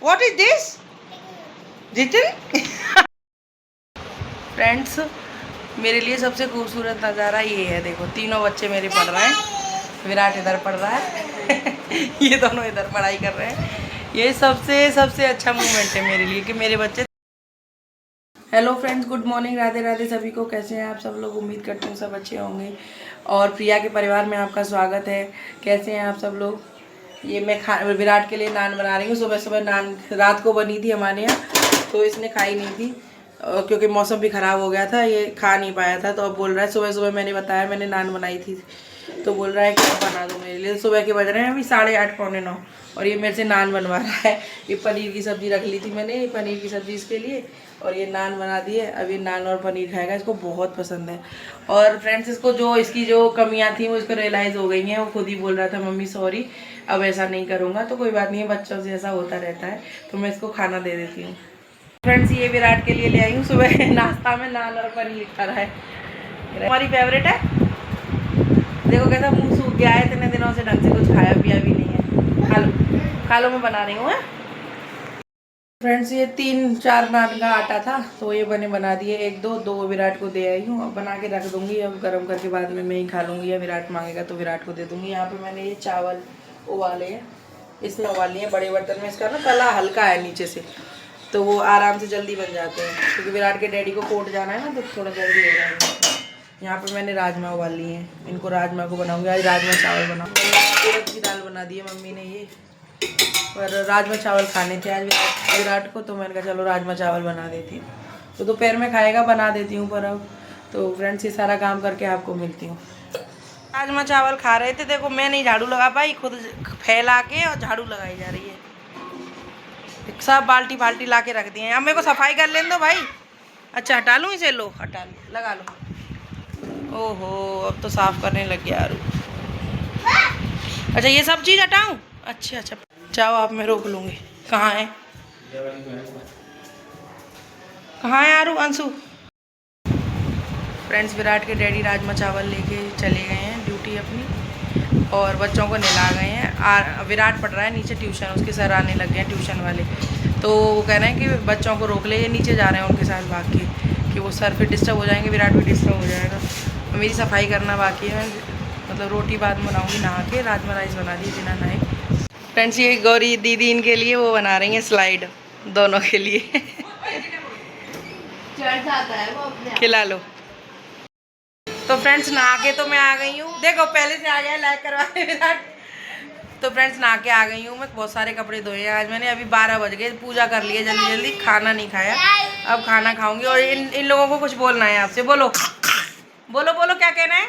What is this Jitin? Friends, मेरे लिए सबसे खूबसूरत नज़ारा ये है। देखो, तीनों बच्चे मेरे पढ़ रहे हैं। विराट इधर पढ़ रहा है ये दोनों इधर पढ़ाई कर रहे हैं। ये सबसे सबसे अच्छा मोमेंट है मेरे लिए कि मेरे बच्चे। Hello friends, good morning, Radhe Radhe सभी को। कैसे हैं आप सब लोग? उम्मीद करते हैं सब अच्छे होंगे और प्रिया के परिवार में आपका स्वागत है। कैसे हैं आप सब लोग? ये मैं विराट के लिए नान बना रही हूँ। सुबह सुबह नान रात को बनी थी हमारे यहाँ, तो इसने खाई नहीं थी क्योंकि मौसम भी ख़राब हो गया था, ये खा नहीं पाया था। तो अब बोल रहा है, सुबह सुबह मैंने बताया मैंने नान बनाई थी, तो बोल रहा है कि बना दो मेरे लिए। सुबह के बज रहे हैं अभी 8:30 पौने 9 और ये मेरे से नान बनवा रहा है। ये पनीर की सब्ज़ी रख ली थी मैंने, ये पनीर की सब्ज़ी इसके लिए, और ये नान बना दिए। अब ये नान और पनीर खाएगा, इसको बहुत पसंद है। और फ्रेंड्स, इसको इसकी जो कमियां थी वो इसको रियलाइज़ हो गई हैं। वो खुद ही बोल रहा था मम्मी सॉरी, अब ऐसा नहीं करूँगा। तो कोई बात नहीं है, बच्चों से ऐसा होता रहता है। तो मैं इसको खाना दे देती हूँ। फ्रेंड्स, ये विराट के लिए ले आई हूँ। सुबह नाश्ता में नान और पनीर खा रहा है। हमारी फेवरेट है। देखो कैसा मुंह सूख गया है, इतने दिनों से ढंग से कुछ खाया पिया भी नहीं है। खा लो मैं बना रही हूँ। फ्रेंड्स, ये 3-4 नान का आटा था, तो ये बना दिए। 1-2 विराट को दे आई हूँ। अब बना के रख दूंगी, अब गर्म करके बाद में मैं ही खा लूँगी, या विराट मांगेगा तो विराट को दे दूँगी। यहाँ पे मैंने ये चावल उबाले हैं, इसमें उबाल लिए बड़े बर्तन में। इसका ना तला हल्का है नीचे से, तो वो आराम से जल्दी बन जाते हैं, क्योंकि विराट के डैडी को कोर्ट जाना है ना, तो थोड़ा जल्दी हो जाएगा। यहाँ पे मैंने राजमा उबाल लिए हैं, इनको राजमा को बनाऊँगी आज। राजमा चावल बनाऊँगी। उड़द की दाल बना दी है मम्मी ने ये, पर राजमा चावल खाने थे आज विराट को, तो मैंने कहा चलो राजमा चावल बना देती हूँ। तो दोपहर में खाएगा, बना देती हूँ। पर अब तो फ्रेंड्स, ये सारा काम करके आपको मिलती हूँ। राजमा चावल खा रहे थे। देखो, मैं नहीं झाड़ू लगा पाई, खुद फैला के और झाड़ू लगाई जा रही है। सब बाल्टी बाल्टी ला के रख दिए हैं। अब मेरे को सफाई कर लेने दो भाई। अच्छा, हटा लूँ इसे? लो हटा लो, लगा लो। ओहो, अब तो साफ करने लग गया यार। अच्छा, ये सब चीज़ हटाऊँ? अच्छा, जाओ आप, मैं रोक लूँगी। कहाँ है? कहाँ है आरू अंशु? फ्रेंड्स, विराट के डैडी राजमा चावल लेके चले गए हैं ड्यूटी अपनी, और बच्चों को नहला गए हैं। विराट पढ़ रहा है नीचे ट्यूशन, उसके सर आने लग गए हैं ट्यूशन वाले। तो वो कह रहे हैं कि बच्चों को रोक ले, ये नीचे जा रहे हैं उनके साथ भाग के, कि वो सर फिर डिस्टर्ब हो जाएंगे, विराट भी डिस्टर्ब हो जाएगा। मेरी सफाई करना बाकी है, मतलब रोटी बाद में बनाऊँगी नहा के। राजमा राइस बना दी बिना नहाए। फ्रेंड्स, ये गौरी दीदी इनके लिए वो बना रही हैं स्लाइड, दोनों के लिए चढ़ जाता है वो अपने, खिला लो। तो फ्रेंड्स, नहा के तो मैं आ गई हूँ। देखो, पहले से आ गया लाइक करवाने विराट। तो फ्रेंड्स, नहा के आ गई हूँ मैं। बहुत सारे कपड़े धोए हैं आज मैंने। अभी 12 बज गए, पूजा कर ली है जल्दी जल्दी, खाना नहीं खाया। अब खाना खाऊंगी। और इन लोगों को कुछ बोलना है आपसे। बोलो बोलो बोलो, क्या कहना है?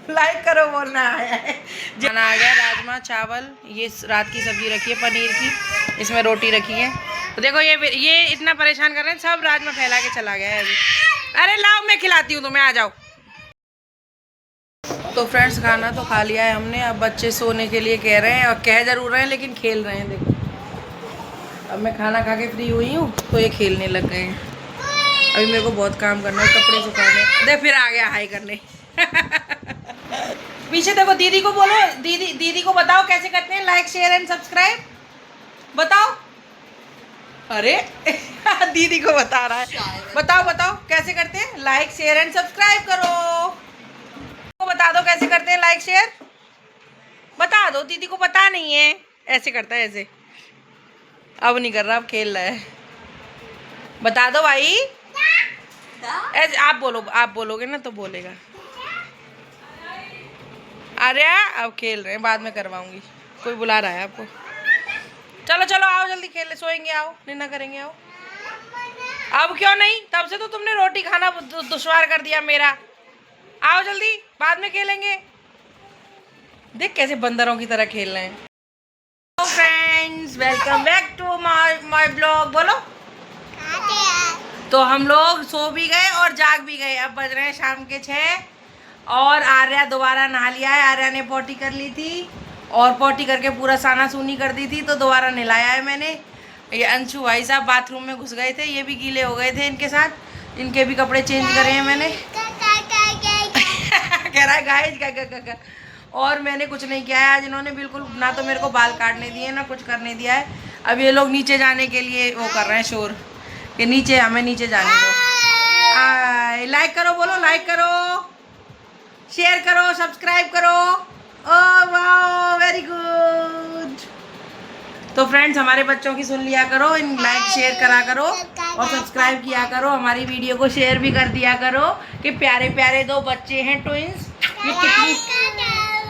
लाइक करो, बोलना आया है। खाना आ गया, राजमा चावल, ये रात की सब्जी रखी है पनीर की, इसमें रोटी रखी है। तो देखो, ये इतना परेशान कर रहे हैं, सब राजमा फैला के चला गया है अभी। अरे लाओ, मैं खिलाती हूँ तुम्हें, आ जाओ। तो फ्रेंड्स, खाना तो खा लिया है हमने। अब बच्चे सोने के लिए कह रहे हैं, और कह जरूर रहे हैं लेकिन खेल रहे हैं। देखो, अब मैं खाना खा के फ्री हुई हूँ, तो ये खेलने लग गए हैं। अभी मेरे को बहुत काम करना है, कपड़े सुखाने। देख, फिर आ गया हाई करने पीछे देखो, दीदी को बोलो, दीदी को बताओ कैसे करते हैं लाइक शेयर एंड सब्सक्राइब, बताओ। अरे दीदी को बता रहा है। बताओ कैसे करते हैं लाइक शेयर एंड सब्सक्राइब करो। बता दो कैसे करते हैं लाइक शेयर, बता दो। दीदी को पता नहीं है, ऐसे करता है ऐसे। अब नहीं कर रहा, अब खेल रहा है। बता दो भाई, ऐसे आप बोलो, आप बोलोगे ना तो बोलेगा। अरे अब खेल रहे हैं, बाद में करवाऊंगी। कोई बुला रहा है आपको। चलो चलो, आओ जल्दी खेल, सोएंगे, आओ निन्ना करेंगे, आओ। अब क्यों नहीं? तब से तो तुमने रोटी खाना दुश्वार कर दिया मेरा। आओ जल्दी, बाद में खेलेंगे। देख कैसे बंदरों की तरह खेल रहे हैं। तो friends, welcome back to my blog. बोलो। तो हम लोग सो भी गए और जाग भी गए। अब बज रहे हैं शाम के 6 और आर्या दोबारा नहा लिया है। आर्या ने पोटी कर ली थी, और पोटी करके पूरा साना सूनी कर दी थी, तो दोबारा नहलाया है मैंने। ये अंशु भाई साहब बाथरूम में घुस गए थे, ये भी गीले हो गए थे इनके साथ। इनके भी कपड़े चेंज करे हैं मैंने कह रहा है गाइस। और मैंने कुछ नहीं किया है आज। इन्होंने बिल्कुल ना तो मेरे को बाल काटने दिए ना कुछ करने दिया है। अब ये लोग नीचे जाने के लिए वो कर रहे हैं शोर कि नीचे हमें नीचे जाने दो। लाइक करो, बोलो लाइक करो, शेयर करो, सब्सक्राइब करो। ओह वाह, वेरी गुड। तो फ्रेंड्स हमारे बच्चों की सुन लिया करो, इन लाइक शेयर करा करो और सब्सक्राइब किया करो, हमारी वीडियो को शेयर भी कर दिया करो कि प्यारे प्यारे दो बच्चे हैं ट्विंस।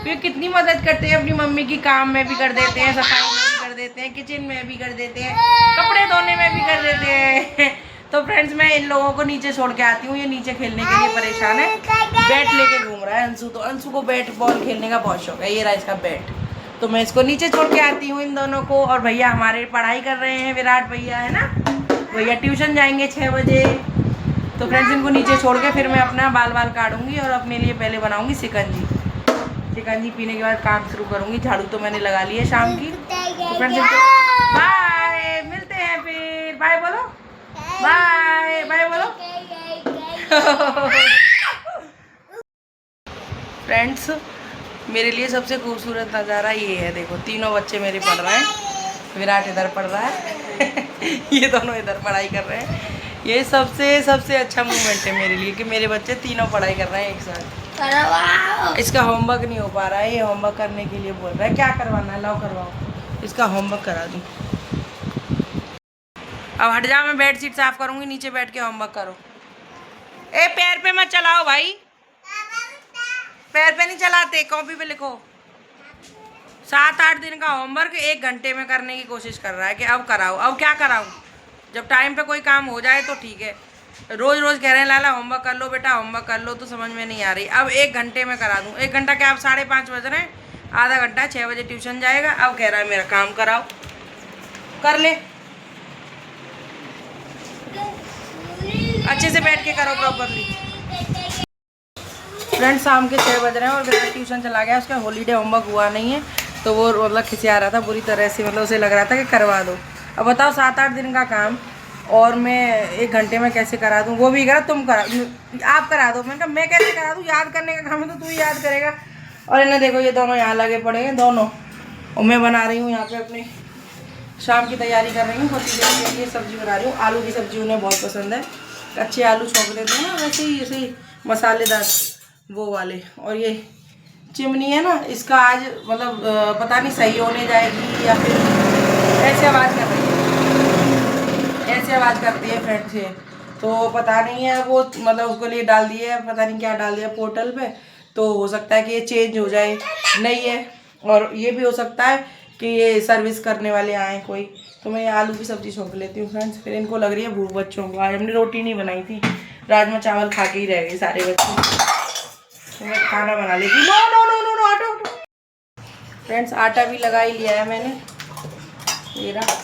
ये कितनी मदद करते हैं अपनी मम्मी की, काम में भी कर देते हैं, सफाई में भी कर देते हैं, किचन में भी कर देते हैं, कपड़े धोने में भी कर देते हैं। तो फ्रेंड्स मैं इन लोगों को नीचे छोड़ के आती हूँ, ये नीचे खेलने के लिए परेशान है। बैट लेके घूम रहा है अंशु, तो अंशु को बैट बॉल खेलने का बहुत शौक है। ये रहा इसका बैट, तो मैं इसको नीचे छोड़ के आती हूँ इन दोनों को। और भैया हमारे पढ़ाई कर रहे हैं, विराट भैया है ना, भैया ट्यूशन जाएंगे 6 बजे। तो फ्रेंड्स इनको नीचे छोड़ के फिर मैं अपना बाल काटूंगी और अपने लिए पहले बनाऊंगी शिकंजी। शिकंजी पीने के बाद काम शुरू करूंगी। झाड़ू तो मैंने लगा ली है शाम की। तो फ्रेंड्स बाय, मिलते हैं फिर। बाय बोलो, बाय बाय बोलो। फ्रेंड्स मेरे लिए सबसे खूबसूरत नज़ारा ये है, देखो तीनों बच्चे मेरे पढ़ रहे हैं। विराट इधर पढ़ रहा है ये दोनों इधर पढ़ाई कर रहे हैं। ये सबसे अच्छा मोमेंट है मेरे लिए कि मेरे बच्चे तीनों पढ़ाई कर रहे हैं एक साथ। इसका होमवर्क नहीं हो पा रहा है, ये होमवर्क करने के लिए बोल रहा है। क्या करवाना है, लाओ करवाओ, इसका होमवर्क करा दूँ। अब हट जाओ, मैं बेडशीट साफ करूँगी, नीचे बैठ के होमवर्क करो। ए पैर पे मत चलाओ भाई, पैर पे नहीं चलाते, कॉपी पे लिखो। 7-8 दिन का होमवर्क 1 घंटे में करने की कोशिश कर रहा है कि अब कराओ। अब क्या कराऊँ, जब टाइम पे कोई काम हो जाए तो ठीक है। रोज़ कह रहे हैं लाला होमवर्क कर लो बेटा, होमवर्क कर लो, तो समझ में नहीं आ रही। अब 1 घंटे में करा दूँ। 1 घंटा क्या, अब 5:30 बज रहे हैं, आधा घंटा, 6 बजे ट्यूशन जाएगा। अब कह रहा है मेरा काम कराओ, कर ले, अच्छे से बैठ के करो प्रॉपरली। फ्रेंड्स शाम के 6 बज रहे हैं और विराट ट्यूशन चला गया। उसका हॉलीडे होमवर्क हुआ नहीं है, तो वो मतलब खिसिया रहा था बुरी तरह से, मतलब उसे लग रहा था कि करवा दो। अब बताओ 7-8 दिन का काम और मैं 1 घंटे में कैसे करा दूँ। वो भी करा, तुम करा, आप करा दो। मैंने कहा मैं कैसे करा दूँ, याद करने का काम है तो तू ही याद करेगा। और इन्हें देखो ये दोनों यहाँ लगे पड़े हैं दोनों, और मैं बना रही हूँ यहाँ पे अपनी शाम की तैयारी कर रही हूँ। होती देर के लिए सब्ज़ी बना रही हूँ। आलू की सब्ज़ी उन्हें बहुत पसंद है, कच्चे आलू छोंक देते हैं ना, वैसे ही मसालेदार वो वाले। और ये चिमनी है ना, इसका आज मतलब पता नहीं सही होने जाएगी या फिर ऐसे आवाज़ कर रही है, ऐसे आवाज़ करती है फ्रेंड से, तो पता नहीं है। वो मतलब उसको लिए डाल दिए, पता नहीं क्या डाल दिया पोर्टल पे, तो हो सकता है कि ये चेंज हो जाए, नहीं है। और ये भी हो सकता है कि ये सर्विस करने वाले आए कोई। तो मैं ये आलू की सब्ज़ी छोंक लेती हूँ फ्रेंड्स। फिर इनको लग रही है भूख बच्चों को। आज हमने रोटी नहीं बनाई थी, राजमा चावल खा के ही रह गए सारे बच्चे। तो मैं खाना बना लेती। नो आटा फ्रेंड्स, आटा भी लगा ही लिया है मैंने, ये रहा।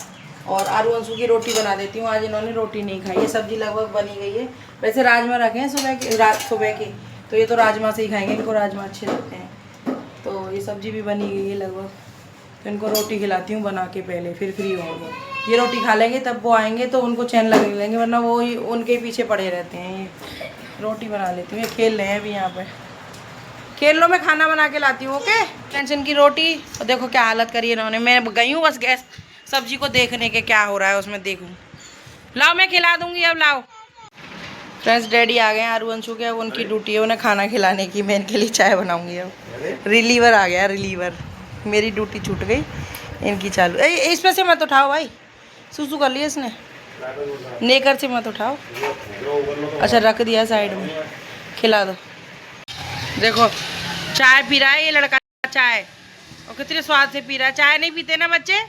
और आलू अंशु की रोटी बना देती हूँ। आज इन्होंने रोटी नहीं खाई है, सब्जी लगभग बनी गई है। वैसे राजमा रखे हैं सुबह की, तो ये तो राजमा से ही खाएंगे, इनको राजमा अच्छे लगते हैं। तो ये सब्जी भी बनी गई है लगभग, तो इनको रोटी खिलाती हूँ बना के पहले, फिर फ्री होंगे। ये रोटी खा लेंगे तब वो आएंगे तो उनको चैन लगने लेंगे, वरना वो ही उनके पीछे पड़े रहते हैं। ये रोटी बना लेती हूँ, ये खेल रहे हैं अभी यहाँ पे। खेल लो, मैं खाना बना के लाती हूँ। ओके टेंशन की रोटी, और देखो क्या हालत करी है इन्होंने। मैं गई हूँ बस गैस सब्जी को देखने के क्या हो रहा है उसमें, देखूँ। लाओ मैं खिला दूँगी, अब लाओ। फ्रेंड्स डैडी आ गए हैं आरू अंशु के, अब उनकी ड्यूटी है उन्हें खाना खिलाने की। मैं इनके लिए चाय बनाऊँगी। अब रिलीवर आ गया, रिलीवर, मेरी ड्यूटी छूट गई, इनकी चालू। इसमें से मत उठाओ भाई, सूसू कर लिया इसने, नेकर से मत उठाओ। अच्छा रख दिया साइड में, खिला दो। देखो चाय पी रहा है ये लड़का, चाय, और कितने स्वाद से पी रहा है। चाय नहीं पीते ना बच्चे।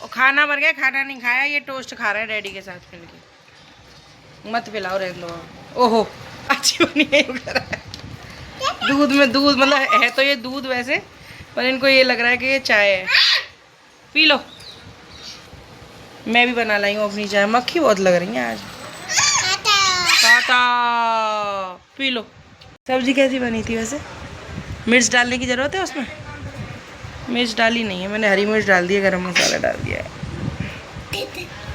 और खाना भर गया, खाना नहीं खाया, ये टोस्ट खा रहा है डैडी के साथ मिलके। मत पिलाओ, रहने दो। ओहो अच्छी बनी है, दूध में दूध, मतलब है तो ये दूध वैसे, पर इनको ये लग रहा है कि ये चाय है। पी लो, मैं भी बना लाई हूँ अपनी चाय। मक्खी बहुत लग रही है आज। Tata, P low. सब्जी कैसी बनी थी वैसे? मिर्च डालने की ज़रूरत है उसमें? मिर्च डाली नहीं है मैंने, हरी मिर्च डाल दी है, गरम मसाला डाल दिया है।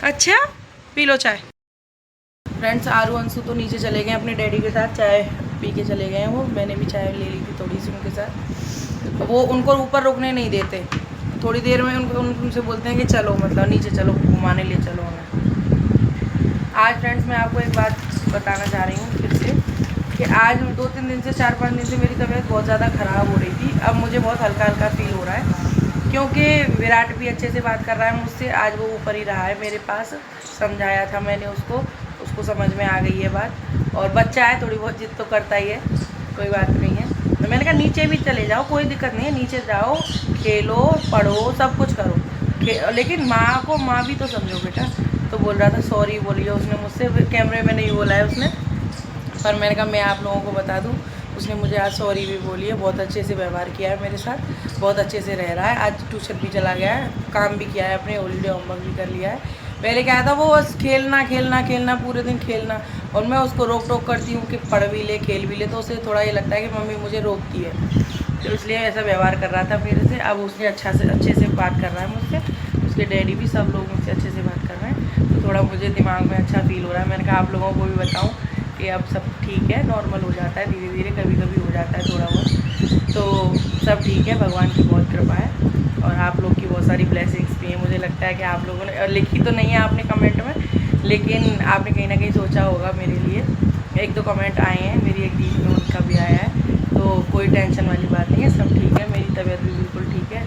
अच्छा पी लो चाय। फ्रेंड्स आरू अंशु तो नीचे चले गए अपने डैडी के साथ, चाय पी के चले गए हैं वो। मैंने भी चाय ले ली थी थोड़ी सी उनके साथ। वो उनको ऊपर रुकने नहीं देते, थोड़ी देर में उनसे बोलते हैं कि चलो, मतलब नीचे चलो, घुमाने ले चलो उन्हें। आज फ्रेंड्स मैं आपको एक बात बताना चाह रही हूँ फिर से, कि आज 2-3 दिन से 4-5 दिन से मेरी तबीयत बहुत ज़्यादा ख़राब हो रही थी। अब मुझे बहुत हल्का हल्का फील हो रहा है, क्योंकि विराट भी अच्छे से बात कर रहा है मुझसे। आज वो ऊपर ही रहा है मेरे पास, समझाया था मैंने उसको समझ में आ गई है बात। और बच्चा है, थोड़ी बहुत जिद तो करता ही है, कोई बात नहीं है। तो मैंने कहा नीचे भी चले जाओ, कोई दिक्कत नहीं है, नीचे जाओ, खेलो, पढ़ो, सब कुछ करो, लेकिन माँ भी तो समझो बेटा। तो बोल रहा था सॉरी बोलिए उसने मुझसे, कैमरे में नहीं बोला है उसने, पर मैंने कहा मैं आप लोगों को बता दूं, उसने मुझे आज सॉरी भी बोली है, बहुत अच्छे से व्यवहार किया है मेरे साथ, बहुत अच्छे से रह रहा है। आज ट्यूशन भी चला गया है, काम भी किया है, अपने हॉलीडे होमवर्क भी कर लिया है। पहले क्या था, वो बस खेलना खेलना खेलना, पूरे दिन खेलना, और मैं उसको रोक टोक करती हूँ कि पढ़ भी ले, खेल भी ले, तो उसे थोड़ा ये लगता है कि मम्मी मुझे रोकती है, तो इसलिए ऐसा व्यवहार कर रहा था मेरे से। अब उसने अच्छे से बात कर रहा है मुझसे, उसके डैडी भी, सब लोग मुझसे अच्छे से बात कर रहे हैं, तो थोड़ा मुझे दिमाग में अच्छा फील हो रहा है। मैंने कहा आप लोगों को भी बताऊँ कि अब सब ठीक है, नॉर्मल हो जाता है धीरे धीरे, कभी कभी हो जाता है थोड़ा बहुत, तो सब ठीक है, भगवान की बहुत कृपा है, और आप लोग की बहुत सारी ब्लेसिंग्स भी हैं। मुझे लगता है कि आप लोगों ने, लिखी तो नहीं है आपने कमेंट में, लेकिन आपने कहीं ना कहीं सोचा होगा मेरे लिए। 1-2 कमेंट आए हैं, मेरी एक दीदी में उनका भी आया है, तो कोई टेंशन वाली बात नहीं है, सब ठीक है, मेरी तबीयत भी बिल्कुल ठीक है।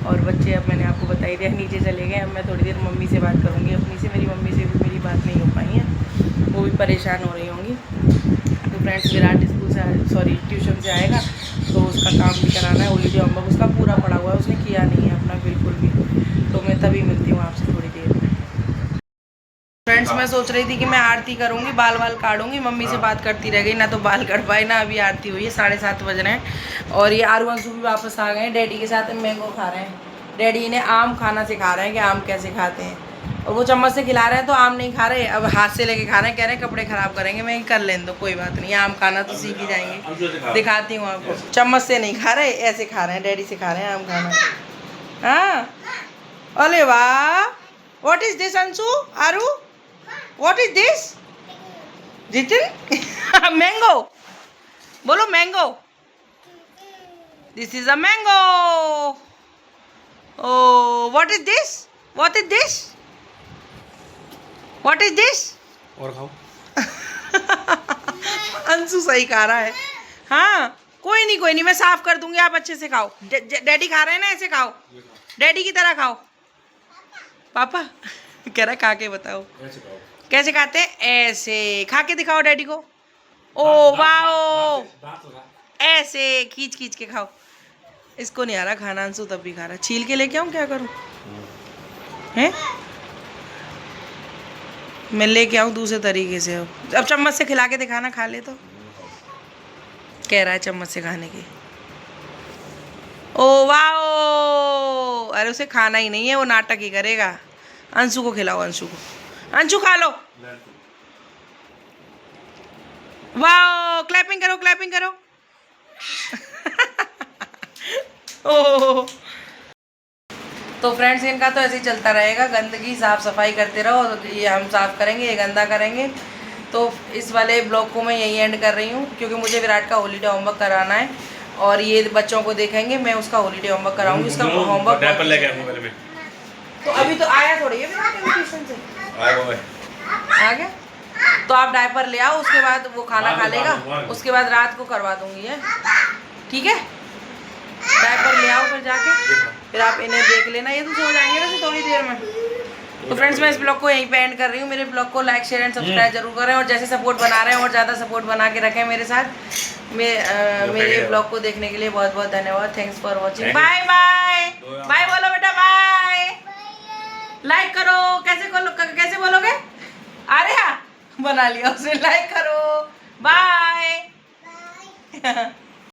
और बच्चे, अब मैंने आपको बता ही दिया, नीचे चले गए। अब मैं थोड़ी देर मम्मी से बात करूँगी अपनी से, मेरी मम्मी से भी मेरी बात नहीं हो पाई है, वो भी परेशान हो रही होंगी। तो फ्रेंड्स विराट स्कूल से ट्यूशन से आएगा, तो उसका काम भी कराना है, हॉलीडे होमवर्क उसका पूरा पड़ा हुआ है, उसने किया नहीं है अपना बिल्कुल भी। तो मैं तभी मिलती हूँ आपसे थोड़ी देर में। फ्रेंड्स मैं सोच रही थी कि मैं आरती करूँगी, बाल काटूंगी, मम्मी से बात करती रह गई, ना तो बाल कट पाए ना अभी आरती हुई है। 7:30 बज रहे हैं, और ये आरुवंशु भी वापस आ गए हैं, डैडी के साथ मैंगो खा रहे हैं। डैडी इन्हें आम खाना सिखा रहे हैं कि आम कैसे खाते हैं, और वो चम्मच से खिला रहे हैं तो आम नहीं खा रहे, अब हाथ से लेके खा रहे हैं, कह रहे हैं कपड़े खराब करेंगे। मैं कर लें तो कोई बात नहीं, आम खाना तो सीख ही जाएंगे। दिखाती हूँ आपको, चम्मच से नहीं खा रहे, ऐसे खा रहे हैं, डैडी सिखा रहे हैं आम खाना। हाँ, अरे वाह, what is this Anshu, Aru, what is this Jitin? Mango बोलो, mango, this is a mango. Oh what is this, what is this, what is this? और खाओ। अंशु सही खा रहा है। हाँ कोई नहीं, मैं साफ कर दूंगी, आप अच्छे से खाओ। डैडी खा रहे हैं ना, ऐसे खाओ, डैडी की तरह खाओ। पापा कह रहा खा के बताओ कैसे खाते हैं, ऐसे खा के दिखाओ डैडी को। ओ वाओ, ऐसे खींच खींच के खाओ। इसको नहीं आ रहा खाना, अंशु तब भी खा रहा। छील के लेके आऊँ, क्या करूँ? हैं, मैं लेके आऊँ दूसरे तरीके से। अब चम्मच से खिला के दिखाना, खा ले तो। कह रहा है चम्मच से खाने की। ओ वाओ, अरे उसे खाना ही नहीं है, वो नाटक ही करेगा। अंशु को खिलाओ, अंशु को, अंशु खा लो। वाओ, क्लैपिंग करो, क्लैपिंग करो। ओ तो फ्रेंड्स इनका तो ऐसे ही चलता रहेगा, गंदगी साफ़ सफाई करते रहो, ये हम साफ़ करेंगे, ये गंदा करेंगे। तो इस वाले ब्लॉग को मैं यही एंड कर रही हूँ, क्योंकि मुझे विराट का हॉलीडे होमवर्क कराना है, और ये बच्चों को देखेंगे, मैं उसका हॉलीडे होमवर्क कराऊंगी। उसका होमवर्क तो अभी तो आया थोड़ी है ट्यूशन से, आ गया तो आप डायपर ले आओ, उसके बाद वो खाना खा लेगा, उसके बाद रात को करवा दूंगी है, ठीक है? डायपर ले आओ फिर जाके, फिर आप इन्हें देख लेना, ये तो सो जाएंगे वैसे थोड़ी देर में। तो फ्रेंड्स मैं इस ब्लॉग को यहीं पे एंड कर रही हूँ। मेरे ब्लॉग को लाइक शेयर एंड सब्सक्राइब जरूर करें, और जैसे सपोर्ट बना रहे हैं और ज़्यादा सपोर्ट बना के रखें मेरे साथ। मेरे ब्लॉग को देखने के लिए बहुत बहुत धन्यवाद। Thanks for watching, bye bye. Bye बोलो बेटा, बाय। लाइक करो, कैसे बोलोगे? अरे हाँ बना लिया उसने, लाइक करो, बाय।